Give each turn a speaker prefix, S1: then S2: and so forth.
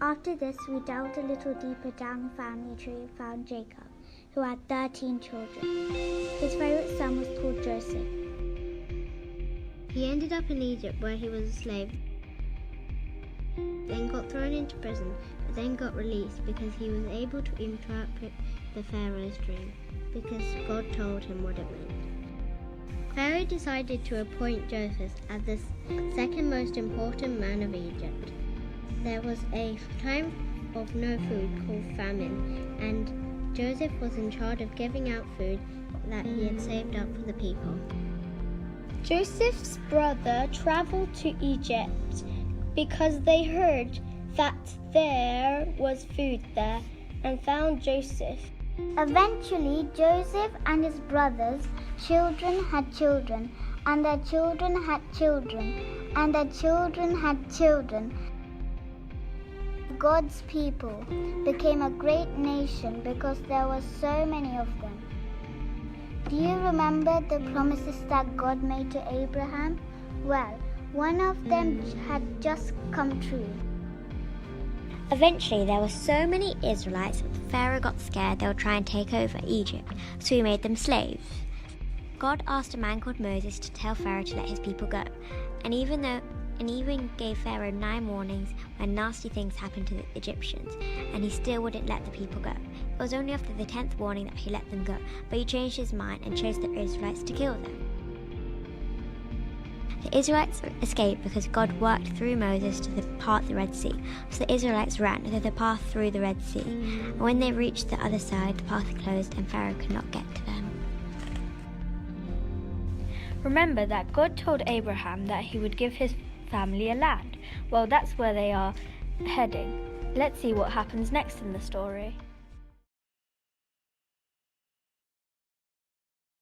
S1: After this, we delved a little deeper down the family tree and found Jacob, who had 13 children. His favourite son was called Joseph.
S2: He ended up in Egypt where he was a slave, then got thrown into prison, but then got released because he was able to interpret the Pharaoh's dream, because God told him what it meant. Pharaoh decided to appoint Joseph as the second most important man of Egypt. There was a time of no food called famine, and Joseph was in charge of giving out food that he had saved up for the people.
S3: Joseph's brother traveled to Egypt because they heard that there was food there and found Joseph.
S1: Eventually, Joseph and his brothers' children had children, and their children had children, and their children had children. God's people became a great nation because there were so many of them. Do you remember the promises that God made to Abraham? Well, one of them had just come true.
S4: Eventually, there were so many Israelites that Pharaoh got scared they would try and take over Egypt, so he made them slaves. God asked a man called Moses to tell Pharaoh to let his people go, and even gave Pharaoh 9 warnings when nasty things happened to the Egyptians, and he still wouldn't let the people go. It was only after the 10th warning that he let them go, but he changed his mind and chose the Israelites to kill them. The Israelites escaped because God worked through Moses to part the Red Sea, so the Israelites ran through the path through the Red Sea. And when they reached the other side, the path closed and Pharaoh could not get to them.
S3: Remember that God told Abraham that he would give his family a land. Well, that's where they are heading. Let's see what happens next in the story.